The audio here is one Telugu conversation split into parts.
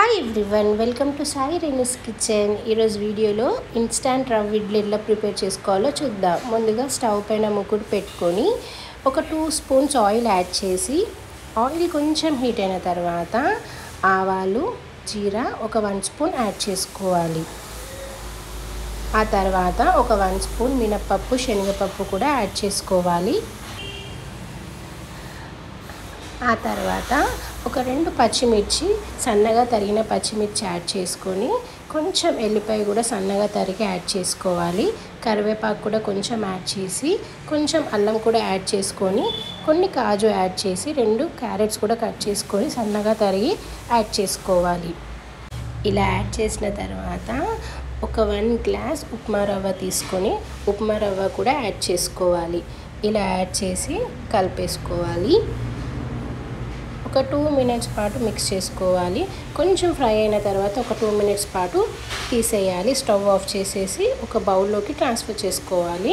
Hi everyone, welcome to Sai Renu's kitchen. ఈరోజు వీడియోలో ఇన్స్టాంట్ రవ్వ ఇడ్లీ ఎలా ప్రిపేర్ చేసుకోవాలో చూద్దాం. ముందుగా స్టవ్ పైన ముకుడు పెట్టుకొని ఒక 2 స్పూన్స్ ఆయిల్ యాడ్ చేసి ఆయిల్ కొంచెం హీట్ అయిన తర్వాత ఆవాలు, జీరా ఒక 1 స్పూన్ యాడ్ చేసుకోవాలి. ఆ తర్వాత ఒక 1 స్పూన్ మినప్పప్పు, శనగపప్పు కూడా యాడ్ చేసుకోవాలి. ఆ తర్వాత ఒక 2 పచ్చిమిర్చి, సన్నగా తరిగిన పచ్చిమిర్చి యాడ్ చేసుకొని కొంచెం ఎల్లిపాయ కూడా సన్నగా తరిగి యాడ్ చేసుకోవాలి. కరివేపాకు కూడా కొంచెం యాడ్ చేసి కొంచెం అల్లం కూడా యాడ్ చేసుకొని కొన్ని కాజు యాడ్ చేసి 2 క్యారెట్స్ కూడా కట్ చేసుకొని సన్నగా తరిగి యాడ్ చేసుకోవాలి. ఇలా యాడ్ చేసిన తర్వాత ఒక 1 గ్లాస్ ఉప్మా రవ్వ తీసుకొని ఉప్మా రవ్వ కూడా యాడ్ చేసుకోవాలి. ఇలా యాడ్ చేసి కలిపేసుకోవాలి. ఒక 2 మినిట్స్ పాటు మిక్స్ చేసుకోవాలి. కొంచెం ఫ్రై అయిన తర్వాత ఒక 2 మినిట్స్ పాటు తీసేయాలి. స్టవ్ ఆఫ్ చేసేసి ఒక బౌల్లోకి ట్రాన్స్ఫర్ చేసుకోవాలి.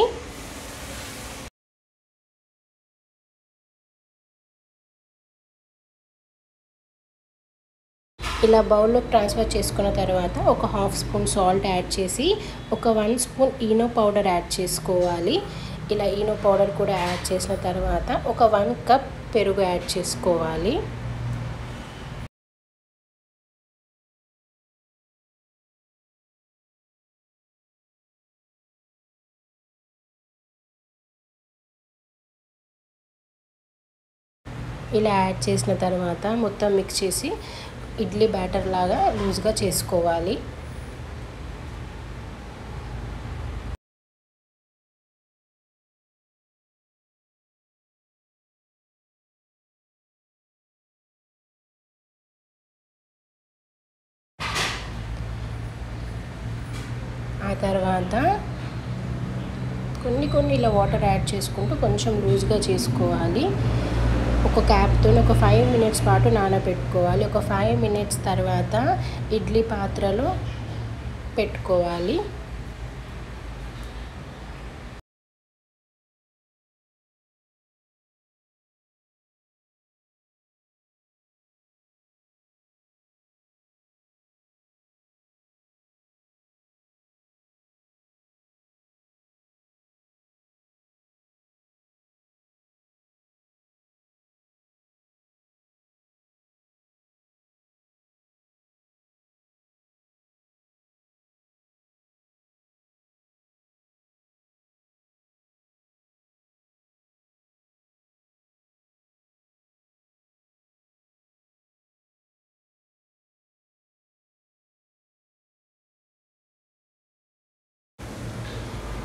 ఇలా బౌల్లోకి ట్రాన్స్ఫర్ చేసుకున్న తర్వాత ఒక 1/2 స్పూన్ సాల్ట్ యాడ్ చేసి ఒక 1 స్పూన్ ఈనో పౌడర్ యాడ్ చేసుకోవాలి. ఇలా ఈనో పౌడర్ కూడా యాడ్ చేసిన తర్వాత ఒక 1 కప్ పెరుగు యాడ్ చేసుకోవాలి. ఇలా యాడ్ చేసిన తర్వాత మొత్తం మిక్స్ చేసి ఇడ్లీ బ్యాటర్ లాగా లూజ్గా చేసుకోవాలి. ఆ తర్వాత కొన్ని ఇలా వాటర్ యాడ్ చేసుకుంటూ కొంచెం లూజ్గా చేసుకోవాలి. ఒక క్యాప్తో ఒక 5 మినిట్స్ పాటు నానబెట్టుకోవాలి. ఒక 5 మినిట్స్ తర్వాత ఇడ్లీ పాత్రలో పెట్టుకోవాలి.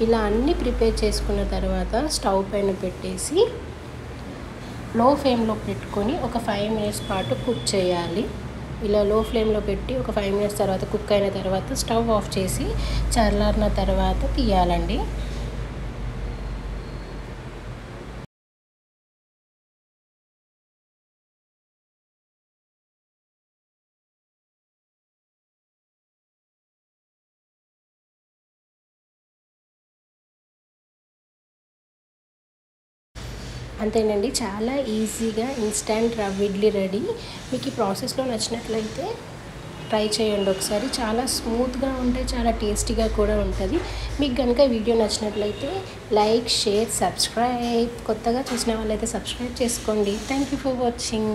ఇలా అన్నీ ప్రిపేర్ చేసుకున్న తర్వాత స్టవ్ పైన పెట్టేసి లో ఫ్లేమ్లో పెట్టుకొని ఒక 5 మినిట్స్ పాటు కుక్ చేయాలి. ఇలా లో ఫ్లేమ్లో పెట్టి ఒక 5 మినిట్స్ తర్వాత కుక్ అయిన తర్వాత స్టవ్ ఆఫ్ చేసి చల్లారిన తర్వాత తీయాలండి. అంతేనండి, చాలా ఈజీగా ఇన్స్టాంట్ రవ్వ ఇడ్లీ రెడీ. మీకు ఈ ప్రాసెస్లో నచ్చినట్లయితే ట్రై చేయండి ఒకసారి. చాలా స్మూత్గా ఉంటాయి, చాలా టేస్టీగా కూడా ఉంటుంది. మీకు కనుక వీడియో నచ్చినట్లయితే లైక్, షేర్, సబ్స్క్రైబ్. కొత్తగా చూసిన వాళ్ళైతే సబ్స్క్రైబ్ చేసుకోండి. Thank you for watching.